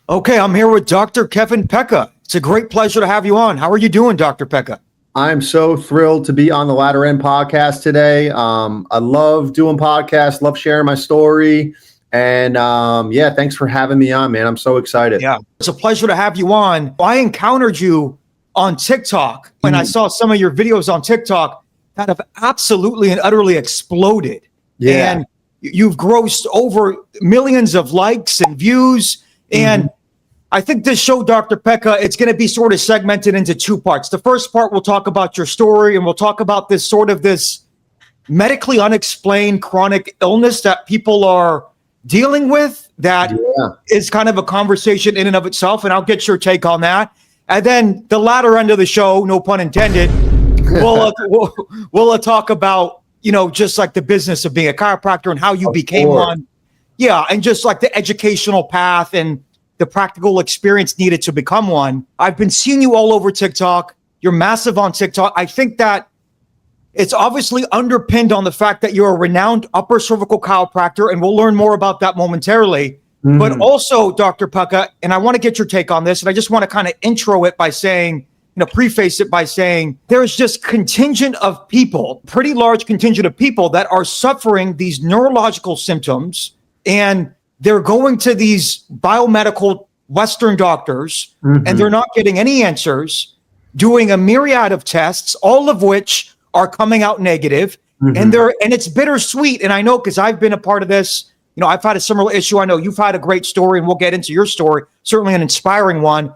Okay, I'm here with Dr. Kevin Pecca. It's a great pleasure to have you on. How are you doing, Dr. Pecca? I'm so thrilled to be on the Ladder End podcast today. I love doing podcasts, love sharing my story. And thanks for having me on, man. I'm so excited. Yeah, it's a pleasure to have you on. I encountered you on TikTok and I saw some of your videos on TikTok that have absolutely and utterly exploded. Yeah. And you've grossed over millions of likes and views. And I think this show, Dr. Pecca, it's going to be sort of segmented into two parts. The first part, we'll talk about your story and we'll talk about this medically unexplained chronic illness that people are dealing with that is kind of a conversation in and of itself. And I'll get your take on that. And then the latter end of the show, no pun intended, we'll talk about, just like the business of being a chiropractor and how you became one. Yeah. And just like the educational path and the practical experience needed to become one. I've been seeing you all over TikTok. You're massive on TikTok. I think that it's obviously underpinned on the fact that you're a renowned upper cervical chiropractor, and we'll learn more about that momentarily. But also, Dr. Pecca, and I want to get your take on this, and I just want to kind of intro it by saying, preface it by saying, there's just contingent of people, pretty large contingent of people that are suffering these neurological symptoms, and they're going to these biomedical Western doctors, and they're not getting any answers, doing a myriad of tests, all of which are coming out negative, and it's bittersweet. And I know, because I've been a part of this, I've had a similar issue. I know you've had a great story, and we'll get into your story, certainly an inspiring one.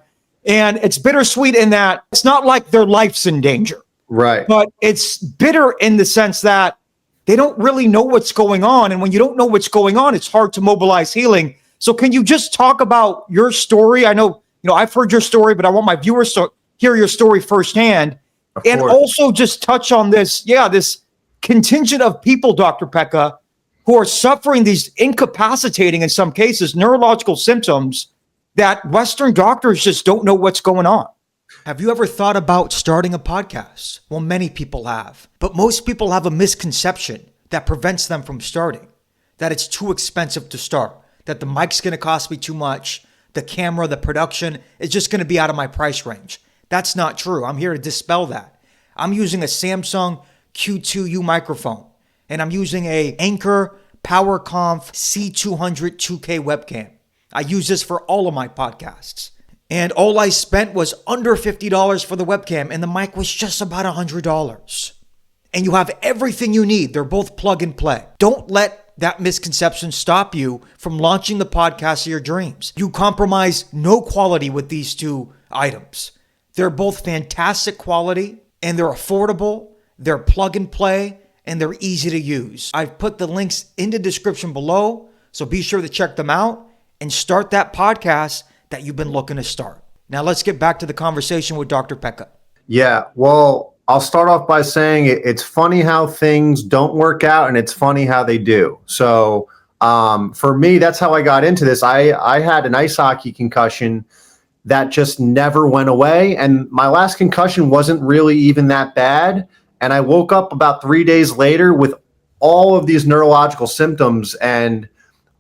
And it's bittersweet in that it's not like their life's in danger, right? But it's bitter in the sense that they don't really know what's going on. And when you don't know what's going on, it's hard to mobilize healing. So can you just talk about your story? I know, I've heard your story, but I want my viewers to hear your story firsthand. And also just touch on this contingent of people, Dr. Pecca, who are suffering these incapacitating, in some cases, neurological symptoms that Western doctors just don't know what's going on. Have you ever thought about starting a podcast? Well, many people have, but most people have a misconception that prevents them from starting, that it's too expensive to start, that the mic's going to cost me too much, the camera, the production is just going to be out of my price range. That's not true. I'm here to dispel that. I'm using a Samsung Q2U microphone, and I'm using a Anker PowerConf C200 2K webcam. I use this for all of my podcasts. And all I spent was under $50 for the webcam, and the mic was just about $100. And you have everything you need. They're both plug and play. Don't let that misconception stop you from launching the podcast of your dreams. You compromise no quality with these two items. They're both fantastic quality, and they're affordable, they're plug and play, and they're easy to use. I've put the links in the description below, so be sure to check them out and start that podcast that you've been looking to start. Now let's get back to the conversation with Dr. Pecca. Yeah, well, I'll start off by saying it's funny how things don't work out, and it's funny how they do. So for me, that's how I got into this. I had an ice hockey concussion that just never went away. And my last concussion wasn't really even that bad. And I woke up about 3 days later with all of these neurological symptoms. And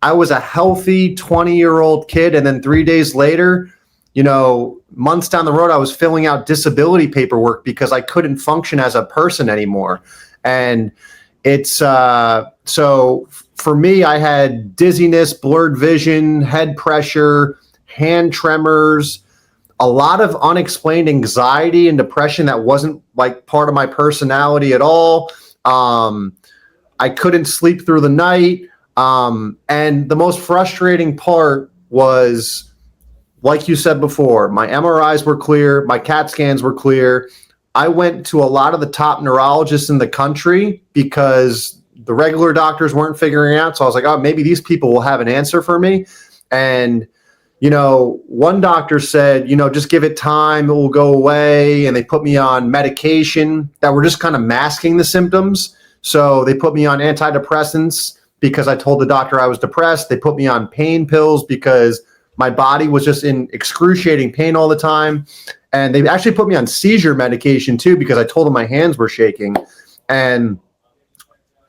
I was a healthy 20-year-old kid. And then 3 days later, months down the road, I was filling out disability paperwork because I couldn't function as a person anymore. And it's so for me, I had dizziness, blurred vision, head pressure, hand tremors, a lot of unexplained anxiety and depression that wasn't like part of my personality at all. I couldn't sleep through the night. And the most frustrating part was, like you said before, my MRIs were clear, my CAT scans were clear. I went to a lot of the top neurologists in the country because the regular doctors weren't figuring it out. So I was like, oh, maybe these people will have an answer for me. And one doctor said, just give it time, it will go away. And they put me on medication that were just kind of masking the symptoms. So they put me on antidepressants because I told the doctor I was depressed. They put me on pain pills because my body was just in excruciating pain all the time. And they actually put me on seizure medication too because I told them my hands were shaking. And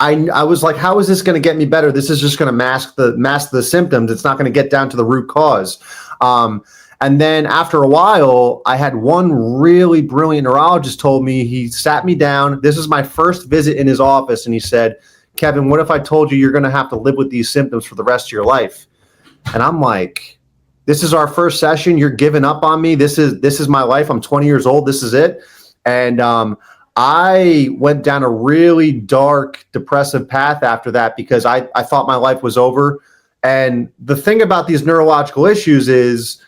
I was like, how is this going to get me better? This is just going to mask the symptoms. It's not going to get down to the root cause. And then after a while, I had one really brilliant neurologist told me, he sat me down. This is my first visit in his office. And he said, Kevin, what if I told you you're going to have to live with these symptoms for the rest of your life? And I'm like, this is our first session. You're giving up on me. This is my life. I'm 20 years old. This is it. And I went down a really dark, depressive path after that because I thought my life was over. And the thing about these neurological issues is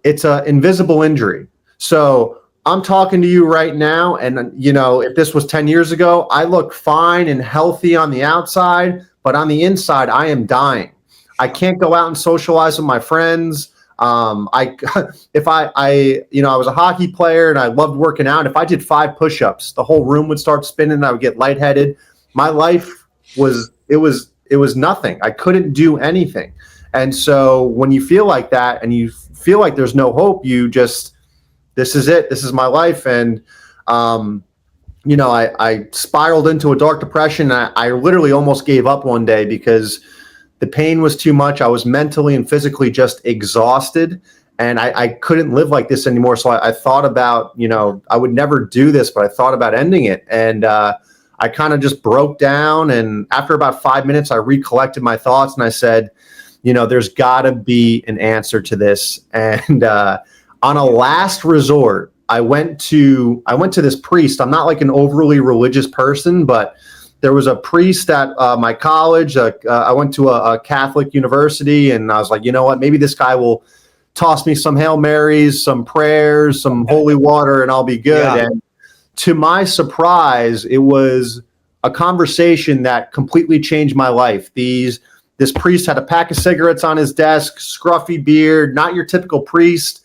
it's an invisible injury. So I'm talking to you right now, and if this was 10 years ago, I look fine and healthy on the outside, but on the inside, I am dying. I can't go out and socialize with my friends. I was a hockey player and I loved working out. If I did 5 push-ups, the whole room would start spinning. I would get lightheaded. My life was nothing. I couldn't do anything. And so when you feel like that and you feel like there's no hope, this is it. This is my life. And, I spiraled into a dark depression. I literally almost gave up one day because the pain was too much. I was mentally and physically just exhausted, and I couldn't live like this anymore. So I thought about, I would never do this, but I thought about ending it. And I kind of just broke down. And after about 5 minutes, I recollected my thoughts and I said, there's got to be an answer to this. And on a last resort, I went to this priest. I'm not like an overly religious person, but there was a priest at my college. I went to a Catholic university, and I was like, you know what? Maybe this guy will toss me some Hail Marys, some prayers, some holy water, and I'll be good. Yeah. And to my surprise, it was a conversation that completely changed my life. This priest had a pack of cigarettes on his desk, scruffy beard, not your typical priest.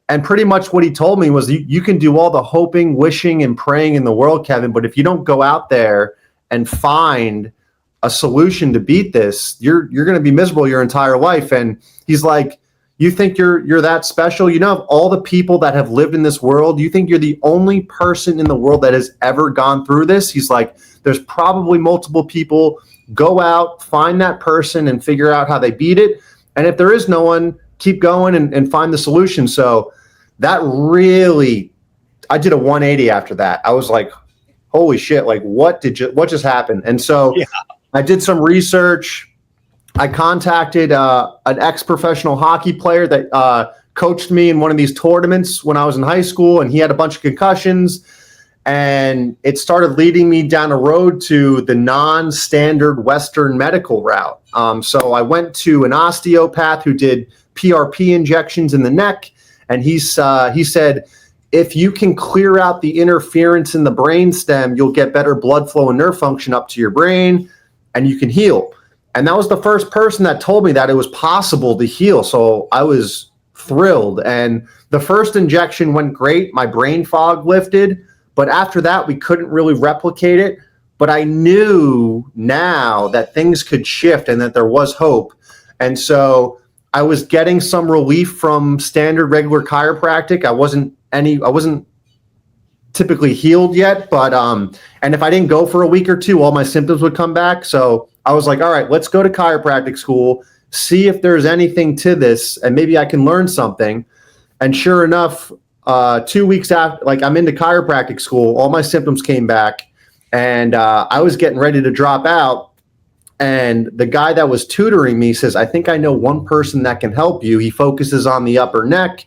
And pretty much what he told me was, you can do all the hoping, wishing, and praying in the world, Kevin, but if you don't go out there and find a solution to beat this, you're going to be miserable your entire life. And he's like, you think you're that special? Of all the people that have lived in this world, you think you're the only person in the world that has ever gone through this? He's like, there's probably multiple people. Go out, find that person and figure out how they beat it. And if there is no one, keep going and find the solution. So that really, I did a 180 after that. I was like, holy shit, like what just happened? And so I did some research. I contacted an ex-professional hockey player that coached me in one of these tournaments when I was in high school, and he had a bunch of concussions. And it started leading me down a road to the non-standard Western medical route. So I went to an osteopath who did PRP injections in the neck, and he said, if you can clear out the interference in the brainstem, you'll get better blood flow and nerve function up to your brain, and you can heal. And that was the first person that told me that it was possible to heal. So I was thrilled. And the first injection went great. My brain fog lifted. But after that, we couldn't really replicate it. But I knew now that things could shift and that there was hope. And so I was getting some relief from standard regular chiropractic. I wasn't typically healed yet, but and if I didn't go for a week or two, all my symptoms would come back. So I was like, all right, let's go to chiropractic school, see if there's anything to this, and maybe I can learn something. And sure enough, 2 weeks after, like I'm into chiropractic school, all my symptoms came back, and I was getting ready to drop out. And the guy that was tutoring me says, I think I know one person that can help you. He focuses on the upper neck.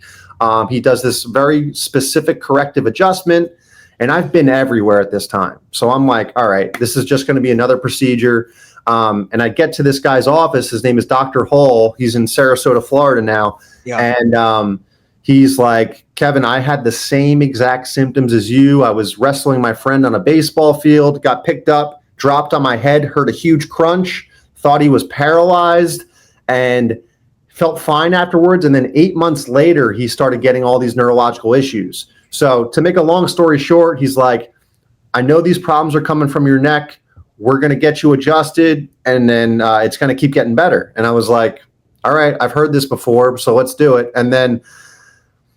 He does this very specific corrective adjustment, and I've been everywhere at this time. So I'm like, all right, this is just going to be another procedure. And I get to this guy's office. His name is Dr. Hall. He's in Sarasota, Florida now. Yeah. And he's like, Kevin, I had the same exact symptoms as you. I was wrestling my friend on a baseball field, got picked up, dropped on my head, heard a huge crunch, thought he was paralyzed, and felt fine afterwards. And then 8 months later, he started getting all these neurological issues. So to make a long story short, he's like, I know these problems are coming from your neck. We're going to get you adjusted, and then it's going to keep getting better. And I was like, all right, I've heard this before, so let's do it. And then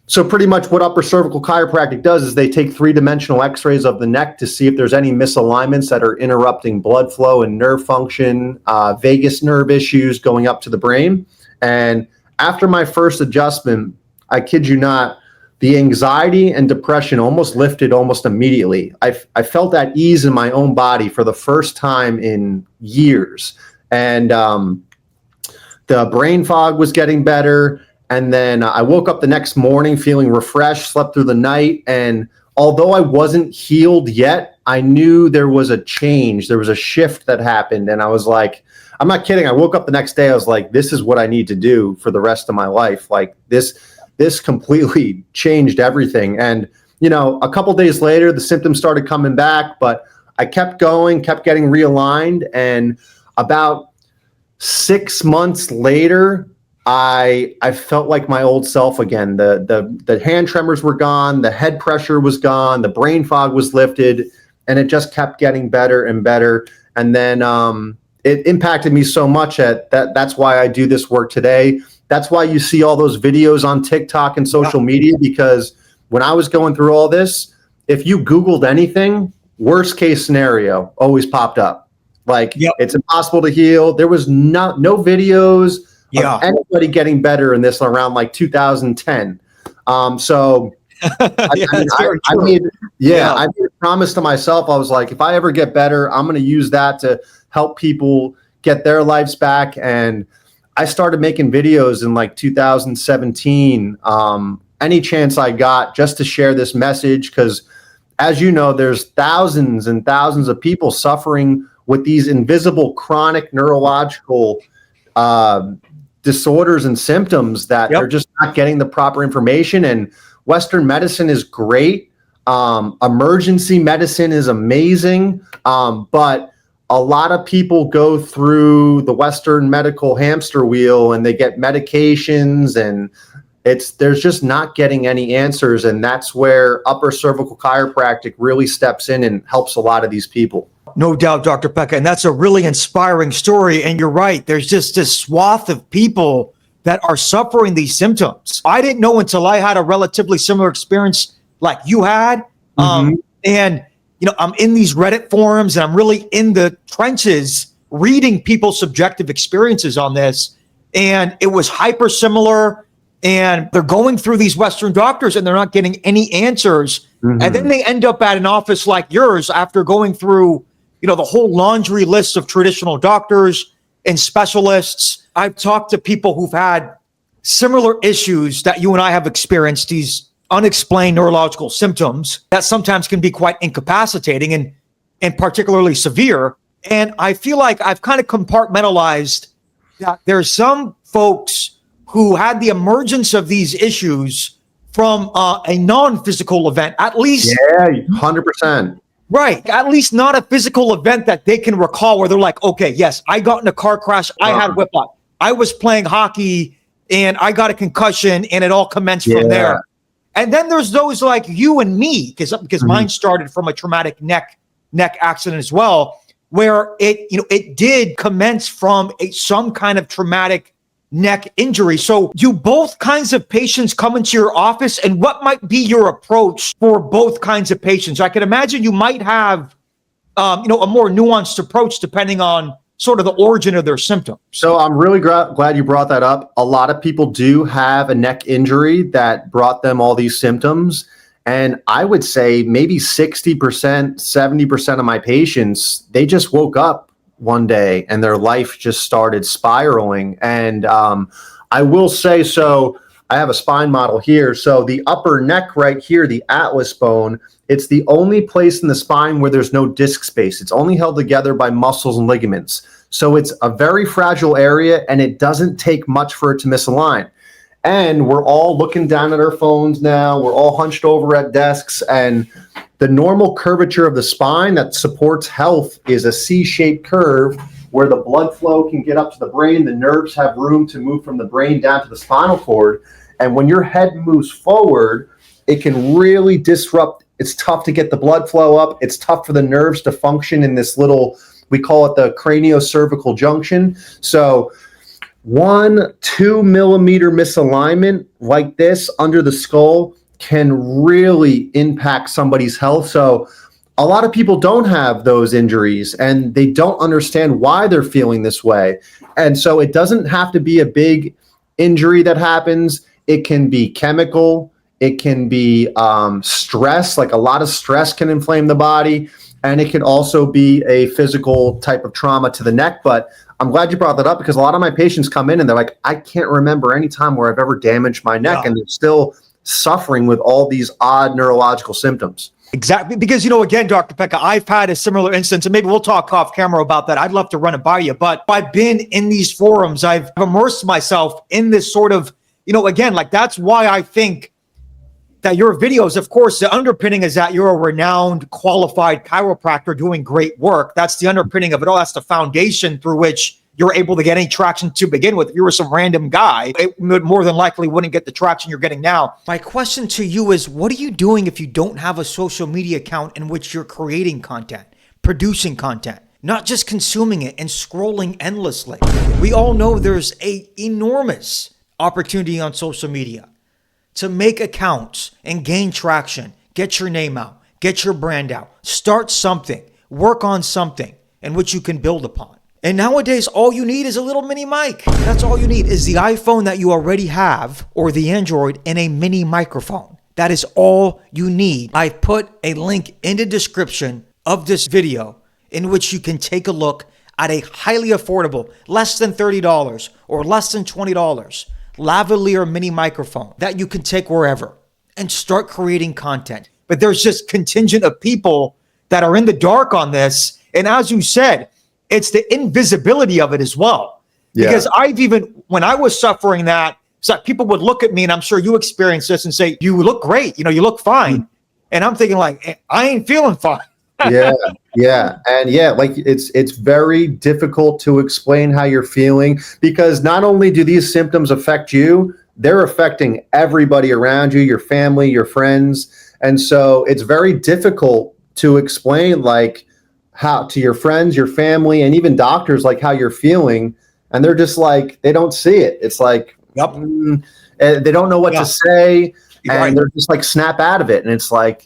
So pretty much what upper cervical chiropractic does is they take three-dimensional x-rays of the neck to see if there's any misalignments that are interrupting blood flow and nerve function, vagus nerve issues going up to the brain. And after my first adjustment, I kid you not, the anxiety and depression almost lifted almost immediately. I felt at ease in my own body for the first time in years. And the brain fog was getting better. And then I woke up the next morning feeling refreshed, slept through the night. And although I wasn't healed yet, I knew there was a change. There was a shift that happened. And I was like, I'm not kidding. I woke up the next day. I was like, this is what I need to do for the rest of my life. Like this completely changed everything. And, you know, a couple days later, the symptoms started coming back, but I kept going, kept getting realigned. And about 6 months later, I felt like my old self again. The hand tremors were gone, the head pressure was gone, the brain fog was lifted, and it just kept getting better and better. And then it impacted me so much that's why I do this work today. That's why you see all those videos on TikTok and social media, because when I was going through all this, if you Googled anything, worst case scenario always popped up. Like, it's impossible to heal. There was no videos of anybody getting better in this around like 2010. So I made a promise to myself. I was like, if I ever get better, I'm going to use that to help people get their lives back. And I started making videos in like 2017, any chance I got, just to share this message. Because as you know, there's thousands and thousands of people suffering with these invisible chronic neurological disorders and symptoms that they're just not getting the proper information. And Western medicine is great. Emergency medicine is amazing. But a lot of people go through the Western medical hamster wheel and they get medications, and there's just not getting any answers. And that's where upper cervical chiropractic really steps in and helps a lot of these people. No doubt, Dr. Pecca. And that's a really inspiring story. And you're right. There's just this swath of people that are suffering these symptoms. I didn't know until I had a relatively similar experience like you had. And, you know, I'm in these Reddit forums and I'm really in the trenches reading people's subjective experiences on this. And it was hyper similar. And they're going through these Western doctors and they're not getting any answers. And then they end up at an office like yours after going through, you know, the whole laundry list of traditional doctors and specialists. I've talked to people who've had similar issues that you and I have experienced, these unexplained neurological symptoms that sometimes can be quite incapacitating and particularly severe. And I feel like I've kind of compartmentalized that there's some folks who had the emergence of these issues from a non-physical event, at least. Yeah, 100%. Right. At least not a physical event that they can recall where they're like, okay, yes, I got in a car crash. I had whiplash. I was playing hockey and I got a concussion and it all commenced from there. And then there's those like you and me, because mine started from a traumatic neck accident as well, where it did commence from some kind of traumatic neck injury. So do both kinds of patients come into your office, and what might be your approach for both kinds of patients? I can imagine you might have, a more nuanced approach depending on sort of the origin of their symptoms. So I'm really glad you brought that up. A lot of people do have a neck injury that brought them all these symptoms. And I would say maybe 60%, 70% of my patients, they just woke up one day and their life just started spiraling. And I will say, so I have a spine model here. So the upper neck right here, the atlas bone, it's the only place in the spine where there's no disc space. It's only held together by muscles and ligaments. So it's a very fragile area and it doesn't take much for it to misalign. And we're all looking down at our phones now. We're all hunched over at desks, and the normal curvature of the spine that supports health is a C-shaped curve where the blood flow can get up to the brain. The nerves have room to move from the brain down to the spinal cord. And when your head moves forward, it can really disrupt. It's tough to get the blood flow up. It's tough for the nerves to function in this little, we call it the craniocervical junction. So 1-2 millimeter misalignment like this under the skull can really impact somebody's health. So a lot of people don't have those injuries and they don't understand why they're feeling this way. And so it doesn't have to be a big injury that happens. It can be chemical. It can be stress, like a lot of stress can inflame the body. And it can also be a physical type of trauma to the neck. But I'm glad you brought that up because a lot of my patients come in and they're like, I can't remember any time where I've ever damaged my neck. And they're still suffering with all these odd neurological symptoms. Exactly. Because, again, Dr. Pecca, I've had a similar instance, and maybe we'll talk off camera about that. I'd love to run it by you, but I've been in these forums. I've immersed myself in this sort of, again, like that's why I think that your videos, of course, the underpinning is that you're a renowned, qualified chiropractor doing great work. That's the underpinning of it all. That's the foundation through which you're able to get any traction to begin with. If you were some random guy, it more than likely wouldn't get the traction you're getting now. My question to you is, what are you doing if you don't have a social media account in which you're creating content, producing content, not just consuming it and scrolling endlessly? We all know there's an enormous opportunity on social media to make accounts and gain traction, get your name out, get your brand out, start something, work on something in which you can build upon. And nowadays, all you need is a little mini mic. That's all you need is the iPhone that you already have or the Android and a mini microphone. That is all you need. I've put a link in the description of this video in which you can take a look at a highly affordable, less than $30 or less than $20 lavalier mini microphone that you can take wherever and start creating content. But there's just contingent of people that are in the dark on this. And as you said, it's the invisibility of it as well. Yeah. Because when I was suffering that, so people would look at me, and I'm sure you experienced this, and say, you look great, you look fine. Mm-hmm. And I'm thinking like, I ain't feeling fine. Yeah. And like it's very difficult to explain how you're feeling because not only do these symptoms affect you, they're affecting everybody around you, your family, your friends. And so it's very difficult to explain like how to your friends, your family, and even doctors, like how you're feeling. And they're just like, they don't see it. It's like, they don't know what to say. And they're just like snap out of it. And it's like,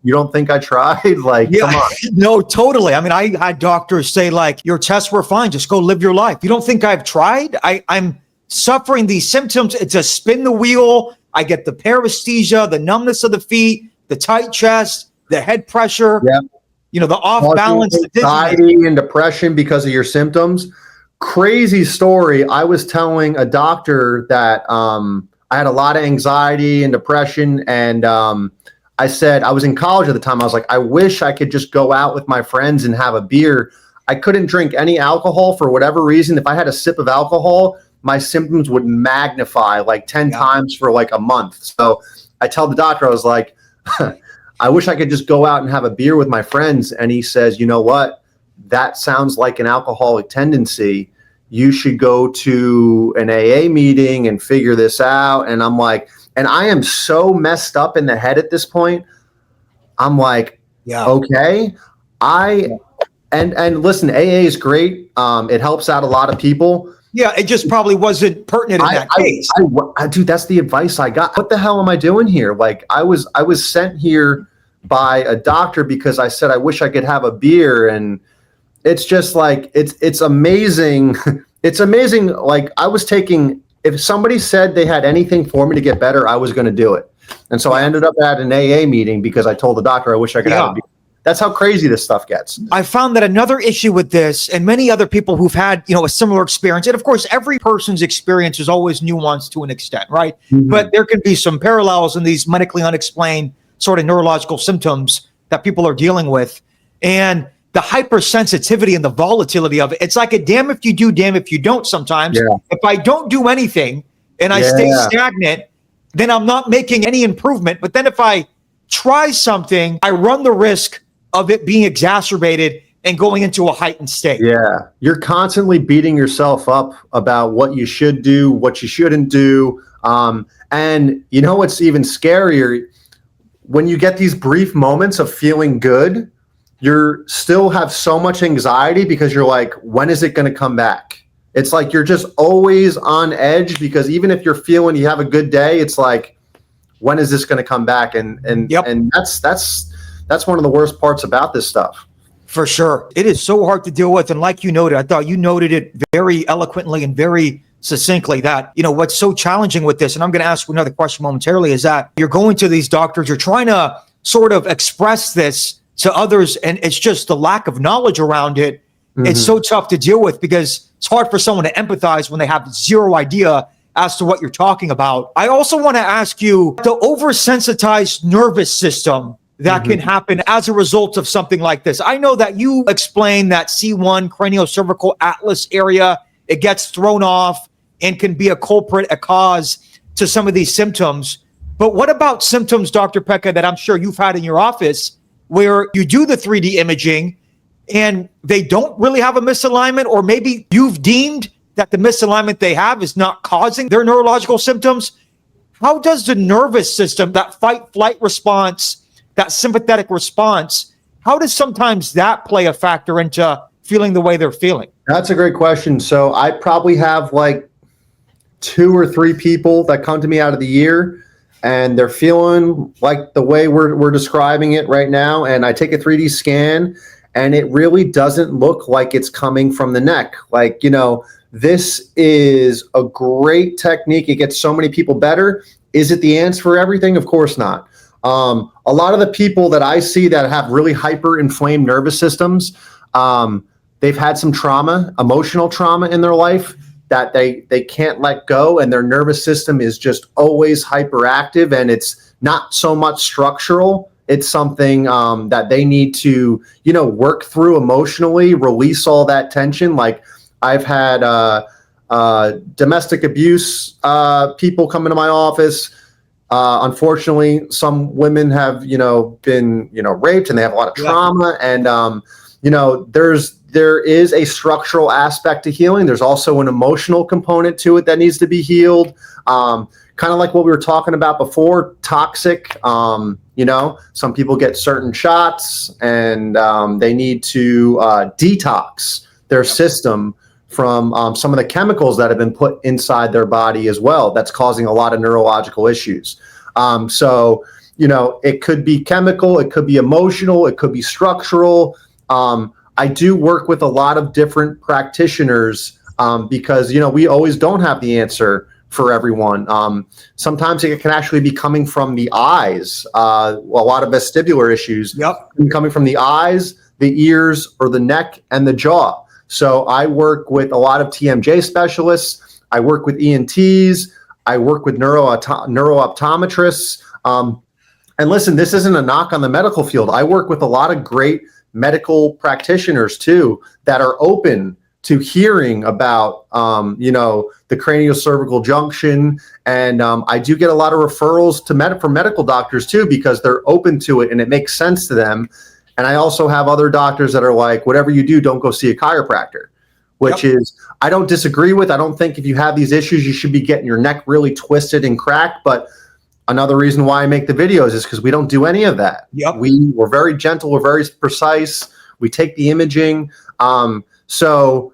you don't think I tried? Like, come on. No, totally. I mean, I had doctors say like, your tests were fine. Just go live your life. You don't think I've tried? I'm suffering these symptoms. It's a spin the wheel. I get the paresthesia, the numbness of the feet, the tight chest, the head pressure, the off balance, anxiety and depression because of your symptoms. Crazy story. I was telling a doctor that I had a lot of anxiety and depression, and I said, I was in college at the time. I was like, I wish I could just go out with my friends and have a beer. I couldn't drink any alcohol for whatever reason. If I had a sip of alcohol, my symptoms would magnify like 10 times for like a month. So I tell the doctor, I was like, I wish I could just go out and have a beer with my friends. And he says, you know what? That sounds like an alcoholic tendency. You should go to an AA meeting and figure this out. And I'm like, and I am so messed up in the head at this point. I'm like, okay. And listen, AA is great. It helps out a lot of people. Yeah, it just probably wasn't pertinent in that case. Dude, that's the advice I got. What the hell am I doing here? Like, I was sent here by a doctor because I said I wish I could have a beer, and it's just like it's amazing. It's amazing. Like, I was taking. If somebody said they had anything for me to get better, I was going to do it. And so I ended up at an AA meeting because I told the doctor I wish I could have a beer. That's how crazy this stuff gets. I found that another issue with this, and many other people who've had, a similar experience, and of course, every person's experience is always nuanced to an extent, right? Mm-hmm. But there can be some parallels in these medically unexplained sort of neurological symptoms that people are dealing with. And the hypersensitivity and the volatility of it, it's like a damn if you do, damn if you don't sometimes. Yeah. If I don't do anything and I stay stagnant, then I'm not making any improvement. But then if I try something, I run the risk of it being exacerbated and going into a heightened state. Yeah. You're constantly beating yourself up about what you should do, what you shouldn't do. And you know what's even scarier? When you get these brief moments of feeling good, you still have so much anxiety because you're like, when is it going to come back? It's like you're just always on edge, because even if you're feeling you have a good day, it's like, when is this going to come back? And that's one of the worst parts about this stuff. For sure. It is so hard to deal with. And like you noted, I thought you noted it very eloquently and very succinctly that, what's so challenging with this, and I'm going to ask you another question momentarily, is that you're going to these doctors, you're trying to sort of express this to others, and it's just the lack of knowledge around it. It's so tough to deal with because it's hard for someone to empathize when they have zero idea as to what you're talking about. I also want to ask you, the oversensitized nervous system that can happen as a result of something like this. I know that you explain that C1 craniocervical atlas area, it gets thrown off and can be a culprit, a cause to some of these symptoms. But what about symptoms, Dr. Pecca, that I'm sure you've had in your office where you do the 3D imaging and they don't really have a misalignment, or maybe you've deemed that the misalignment they have is not causing their neurological symptoms? How does the nervous system, that fight-flight response, that sympathetic response, how does sometimes that play a factor into feeling the way they're feeling? That's a great question. So I probably have like 2 or 3 people that come to me out of the year, and they're feeling like the way we're describing it right now. And I take a 3D scan, and it really doesn't look like it's coming from the neck. Like, this is a great technique. It gets so many people better. Is it the answer for everything? Of course not. A lot of the people that I see that have really hyper-inflamed nervous systems, they've had some trauma, emotional trauma in their life that they can't let go, and their nervous system is just always hyperactive, and it's not so much structural. It's something that they need to, work through emotionally, release all that tension. Like, I've had domestic abuse people come into my office. Unfortunately, some women have, been, raped, and they have a lot of trauma. And, there is a structural aspect to healing. There's also an emotional component to it that needs to be healed. Kind of like what we were talking about before, toxic. Some people get certain shots, and they need to detox their system from some of the chemicals that have been put inside their body as well. That's causing a lot of neurological issues. So, it could be chemical, it could be emotional, it could be structural. I do work with a lot of different practitioners because, we always don't have the answer for everyone. Sometimes it can actually be coming from the eyes. A lot of vestibular issues coming from the eyes, the ears, or the neck and the jaw. So I work with a lot of TMJ specialists. I work with ENTs. I work with neurooptometrists. And listen, this isn't a knock on the medical field. I work with a lot of great medical practitioners too that are open to hearing about, the craniocervical junction. And I do get a lot of referrals from medical doctors too, because they're open to it and it makes sense to them. And I also have other doctors that are like, whatever you do, don't go see a chiropractor, which is, I don't disagree with. I don't think if you have these issues, you should be getting your neck really twisted and cracked. But another reason why I make the videos is because we don't do any of that. We're very gentle. We're very precise. We take the imaging. So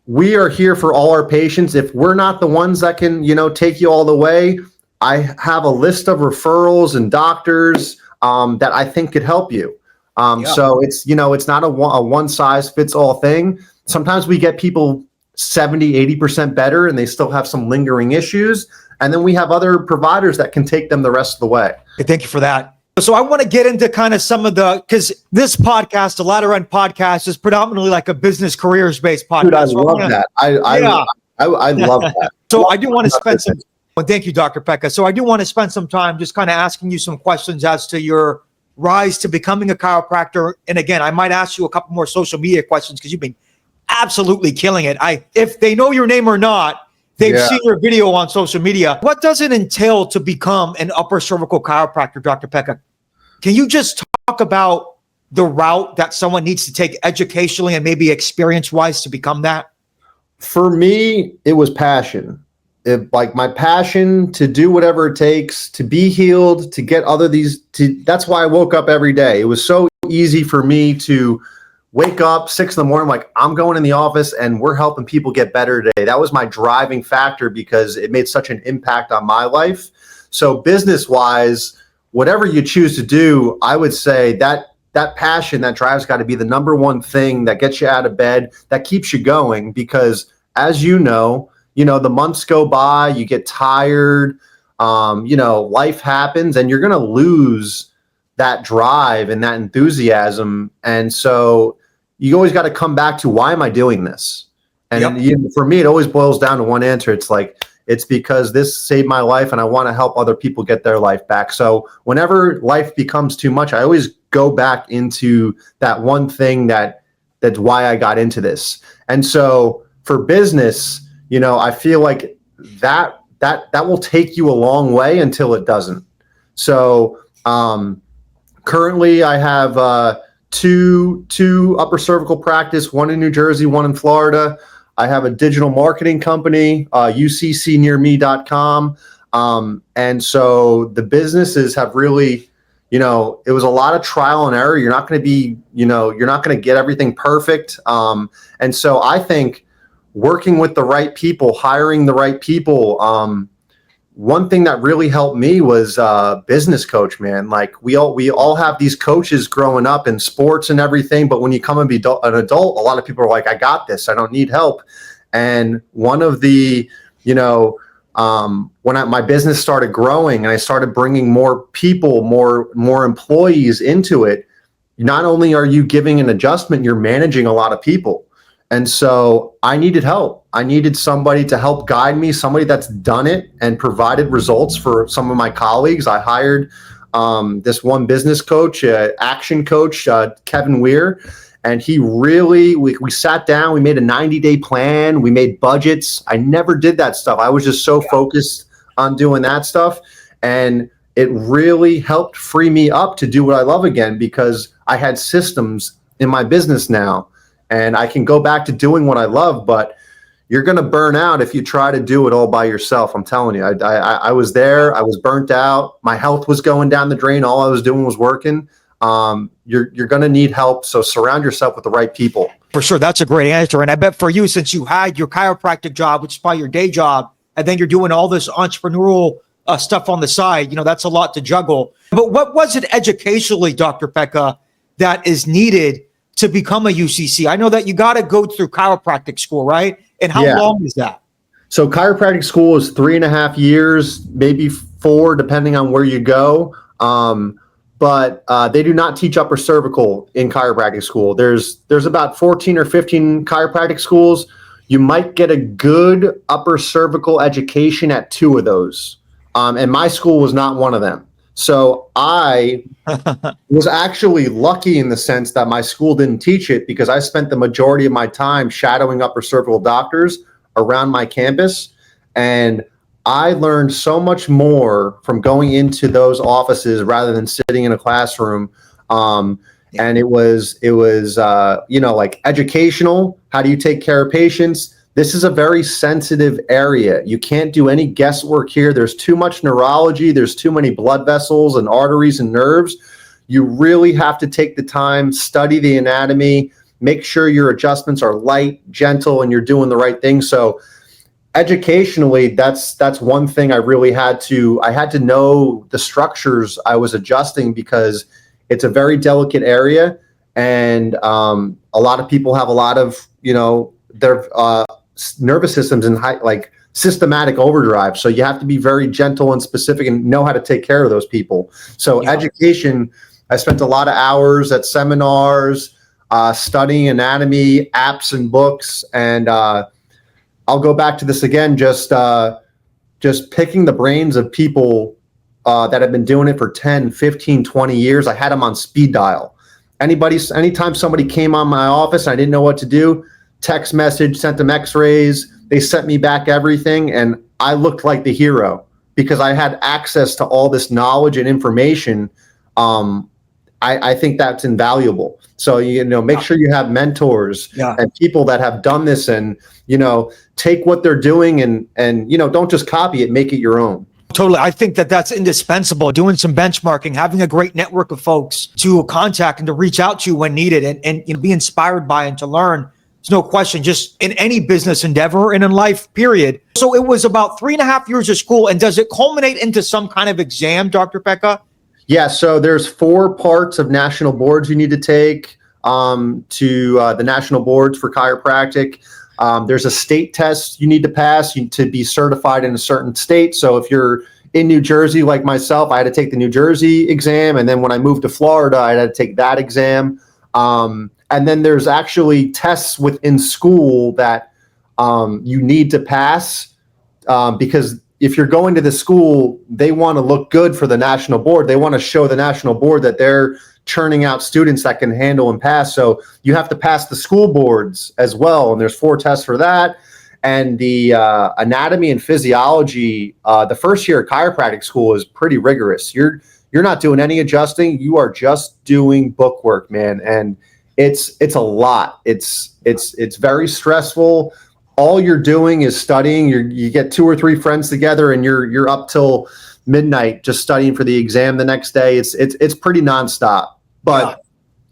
we are here for all our patients. If we're not the ones that can, take you all the way, I have a list of referrals and doctors that I think could help you. So it's, it's not a one size fits all thing. Sometimes we get people 70, 80% better and they still have some lingering issues. And then we have other providers that can take them the rest of the way. Okay, thank you for that. So I want to get into kind of some of because this podcast, the Ladder End podcast, is predominantly like a business careers-based podcast. Dude, I love that. I love that. So I do want to spend some, well, thank you, Dr. Pecca. So I do want to spend some time just kind of asking you some questions as to your rise to becoming a chiropractor. And again, I might ask you a couple more social media questions because you've been absolutely killing it. If they know your name or not, they've seen your video on social media. What does it entail to become an upper cervical chiropractor, Dr. Pecca? Can you just talk about the route that someone needs to take educationally and maybe experience-wise to become that? For me, it was passion. Like my passion to do whatever it takes to be healed, to get that's why I woke up every day. It was so easy for me to wake up 6 in the morning, like I'm going in the office and we're helping people get better today. That was my driving factor because it made such an impact on my life. So business wise, whatever you choose to do, I would say that passion, that drive's got to be the number one thing that gets you out of bed, that keeps you going. Because as you know, the months go by, you get tired, life happens, and you're going to lose that drive and that enthusiasm. And so you always got to come back to, why am I doing this? And for me, it always boils down to one answer. It's like, it's because this saved my life and I want to help other people get their life back. So whenever life becomes too much, I always go back into that one thing that's why I got into this. And so for business, I feel like that will take you a long way until it doesn't. So currently I have two upper cervical practice, one in New Jersey, one in Florida. I have a digital marketing company, uccnearme.com. And so the businesses have really, it was a lot of trial and error. You're not going to be, you're not going to get everything perfect. And so I think working with the right people, hiring the right people, one thing that really helped me was business coach, man. Like we all have these coaches growing up in sports and everything, but when you come and be an adult, a lot of people are like, I got this, I don't need help. And one of the, when my business started growing and I started bringing more people, more employees into it, not only are you giving an adjustment, you're managing a lot of people. And so I needed help. I needed somebody to help guide me, somebody that's done it and provided results for some of my colleagues. I hired this one business coach, action coach, Kevin Weir, and he really, we sat down, we made a 90-day plan, we made budgets. I never did that stuff. I was just so focused on doing that stuff. And it really helped free me up to do what I love again, because I had systems in my business now. And I can go back to doing what I love, but you're going to burn out if you try to do it all by yourself. I'm telling you, I was there. I was burnt out. My health was going down the drain. All I was doing was working. You're going to need help. So surround yourself with the right people. For sure. That's a great answer. And I bet for you, since you had your chiropractic job, which is probably your day job, and then you're doing all this entrepreneurial stuff on the side, that's a lot to juggle. But what was it educationally, Dr. Pecca, that is needed to become a UCC? I know that you got to go through chiropractic school, right? And how long is that? So chiropractic school is 3.5 years, maybe 4, depending on where you go. But they do not teach upper cervical in chiropractic school. There's about 14 or 15 chiropractic schools. You might get a good upper cervical education at 2 of those. And my school was not one of them. So I was actually lucky in the sense that my school didn't teach it, because I spent the majority of my time shadowing upper cervical doctors around my campus. And I learned so much more from going into those offices rather than sitting in a classroom. And it was like educational. How do you take care of patients? This is a very sensitive area. You can't do any guesswork here. There's too much neurology. There's too many blood vessels and arteries and nerves. You really have to take the time, study the anatomy, make sure your adjustments are light, gentle, and you're doing the right thing. So educationally, that's one thing I really had to know the structures I was adjusting, because it's a very delicate area. And a lot of people have a lot of, their nervous systems in systematic overdrive. So you have to be very gentle and specific and know how to take care of those people. So education, I spent a lot of hours at seminars, studying anatomy, apps and books. And I'll go back to this again, just picking the brains of people that have been doing it for 10, 15, 20 years. I had them on speed dial. Anytime somebody came on my office, I didn't know what to do, text message, sent them x-rays. They sent me back everything. And I looked like the hero because I had access to all this knowledge and information. I think that's invaluable. So, make sure you have mentors and people that have done this, and, take what they're doing and don't just copy it, make it your own. Totally. I think that that's indispensable. Doing some benchmarking, having a great network of folks to contact and to reach out to when needed, and be inspired by and to learn. There's no question, just in any business endeavor and in life, period. So it was about 3.5 years of school. And does it culminate into some kind of exam, Dr. Pecca? Yeah, so there's 4 parts of national boards you need to take to the national boards for chiropractic. There's a state test you need to pass to be certified in a certain state. So if you're in New Jersey, like myself, I had to take the New Jersey exam. And then when I moved to Florida, I had to take that exam. And then there's actually tests within school that you need to pass because if you're going to the school, they want to look good for the national board. They want to show the national board that they're churning out students that can handle and pass. So you have to pass the school boards as well. And there's 4 tests for that. And the anatomy and physiology, the first year of chiropractic school is pretty rigorous. You're not doing any adjusting. You are just doing book work, man. And it's a lot. It's very stressful. All you're doing is studying. You get 2 or 3 friends together and you're up till midnight just studying for the exam the next day. It's pretty nonstop. But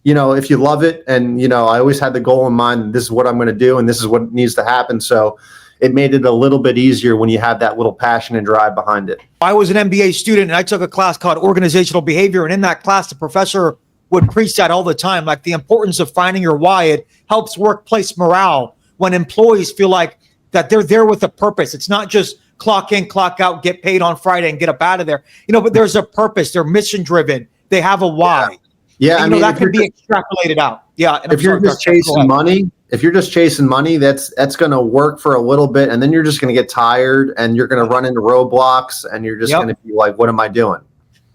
if you love it, and I always had the goal in mind, this is what I'm going to do and this is what needs to happen. So it made it a little bit easier when you have that little passion and drive behind it. I was an MBA student and I took a class called organizational behavior. And in that class, the professor would preach that all the time, like the importance of finding your why. It helps workplace morale when employees feel like that they're there with a purpose. It's not just clock in, clock out, get paid on Friday and get up out of there. But there's a purpose. They're mission driven. They have a why. Yeah. I mean, that can be extrapolated out. Yeah. If you're just chasing money, that's going to work for a little bit. And then you're just going to get tired and you're going to run into roadblocks and you're just going to be like, what am I doing?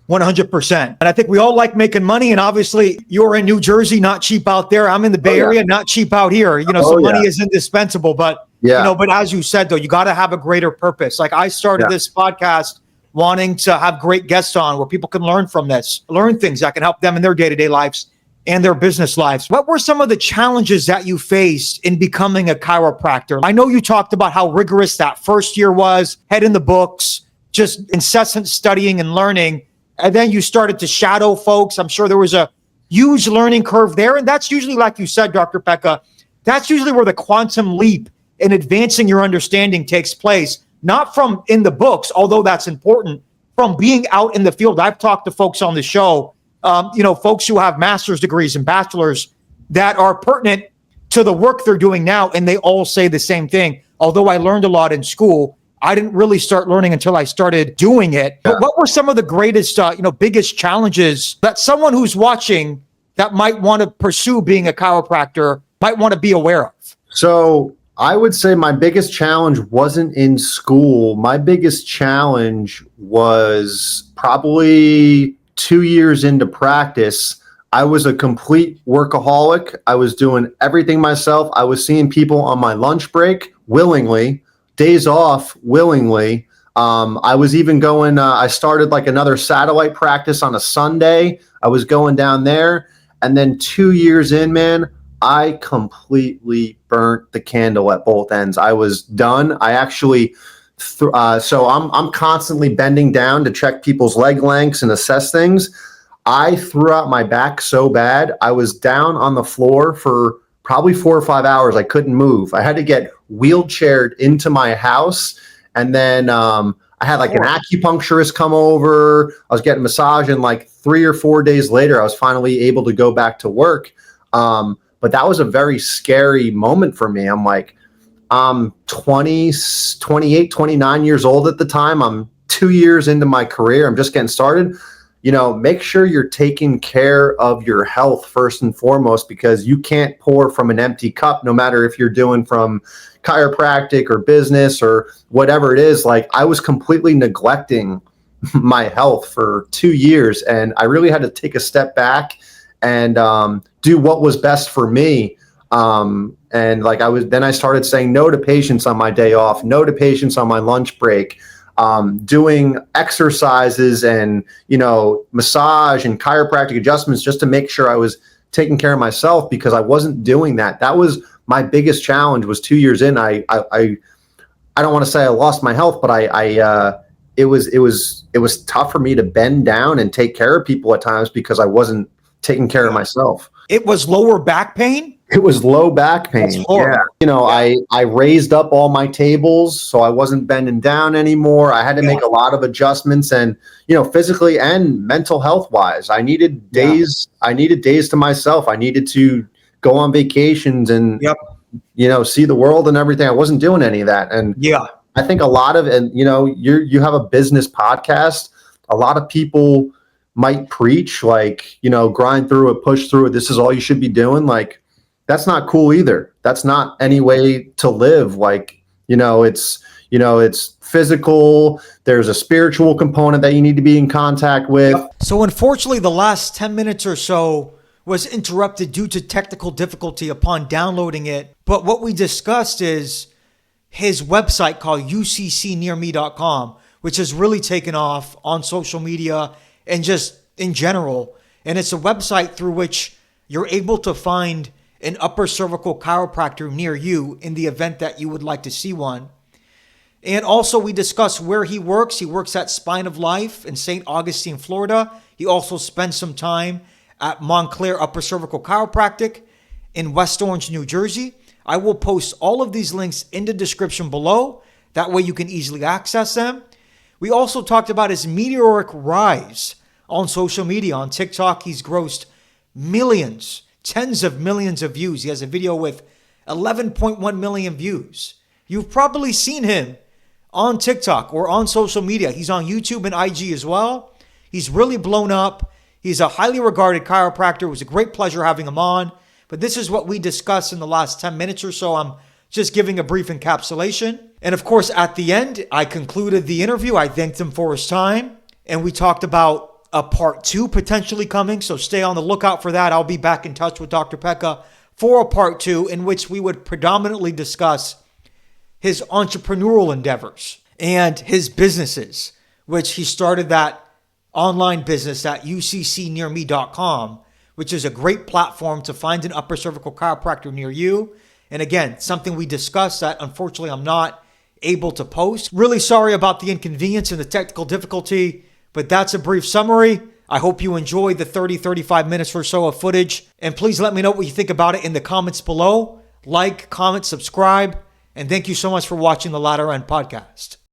100%. And I think we all like making money. And obviously you're in New Jersey, not cheap out there. I'm in the Bay Area, not cheap out here. So money is indispensable. But, but as you said, though, you got to have a greater purpose. Like I started this podcast wanting to have great guests on where people can learn from this, learn things that can help them in their day-to-day lives and their business lives. What were some of the challenges that you faced in becoming a chiropractor? I know you talked about how rigorous that first year was, head in the books, just incessant studying and learning. And then you started to shadow folks. I'm sure there was a huge learning curve there. And that's usually, like you said, Dr. Pecca, that's usually where the quantum leap in advancing your understanding takes place. Not from in the books, although that's important, from being out in the field. I've talked to folks on the show, folks who have master's degrees and bachelors that are pertinent to the work they're doing now. And they all say the same thing. Although I learned a lot in school, I didn't really start learning until I started doing it. But what were some of the greatest, biggest challenges that someone who's watching that might want to pursue being a chiropractor might want to be aware of? So I would say my biggest challenge wasn't in school. My biggest challenge was probably 2 years into practice. I was a complete workaholic. I was doing everything myself. I was seeing people on my lunch break willingly, days off willingly. I was even going, I started like another satellite practice on a Sunday. I was going down there. And then 2 years in, man, I completely burnt the candle at both ends. I was done. I actually, so I'm constantly bending down to check people's leg lengths and assess things. I threw out my back so bad. I was down on the floor for probably 4 or 5 hours. I couldn't move. I had to get wheelchaired into my house. And then I had like an acupuncturist come over. I was getting massage, and like 3 or 4 days later, I was finally able to go back to work. But that was a very scary moment for me. I'm like, I'm 28, 29 years old at the time. I'm 2 years into my career. I'm just getting started. Make sure you're taking care of your health first and foremost, because you can't pour from an empty cup, no matter if you're doing from chiropractic or business or whatever it is. Like, I was completely neglecting my health for 2 years, and I really had to take a step back and do what was best for me. And like I started saying no to patients on my day off, no to patients on my lunch break, doing exercises and, massage and chiropractic adjustments just to make sure I was taking care of myself, because I wasn't doing that. That was my biggest challenge. Was 2 years in, I don't want to say I lost my health, but it was tough for me to bend down and take care of people at times because I wasn't taking care of myself. It was lower back pain? It was low back pain. That's horrible. I raised up all my tables so I wasn't bending down anymore. I had to make a lot of adjustments, and physically and mental health wise, I needed days. I needed days to myself. I needed to go on vacations and see the world and everything. I wasn't doing any of that, and I think a lot of, and you have a business podcast. A lot of people might preach like, grind through it, push through it. This is all you should be doing. Like, that's not cool either. That's not any way to live. Like, it's physical. There's a spiritual component that you need to be in contact with. So unfortunately, the last 10 minutes or so was interrupted due to technical difficulty upon downloading it. But what we discussed is his website called uccnearme.com, which has really taken off on social media and just in general. And it's a website through which you're able to find an upper cervical chiropractor near you in the event that you would like to see one. And also we discuss where he works. He works at Spine of Life in St. Augustine, Florida. He also spends some time at Montclair Upper Cervical Chiropractic in West Orange, New Jersey. I will post all of these links in the description below. That way you can easily access them. We also talked about his meteoric rise on social media. On TikTok, he's grossed millions, tens of millions of views. He has a video with 11.1 million views. You've probably seen him on TikTok or on social media. He's on YouTube and IG as well. He's really blown up. He's a highly regarded chiropractor. It was a great pleasure having him on. But this is what we discussed in the last 10 minutes or so. I'm just giving a brief encapsulation. And of course, at the end, I concluded the interview. I thanked him for his time. And we talked about a part 2 potentially coming. So stay on the lookout for that. I'll be back in touch with Dr. Pecca for a part 2 in which we would predominantly discuss his entrepreneurial endeavors and his businesses, which he started that online business at uccnearme.com, which is a great platform to find an upper cervical chiropractor near you. And again, something we discussed that unfortunately I'm not able to post. Really sorry about the inconvenience and the technical difficulty, but that's a brief summary. I hope you enjoyed the 35 minutes or so of footage. And please let me know what you think about it in the comments below. Like, comment, subscribe, and thank you so much for watching the Latter End Podcast.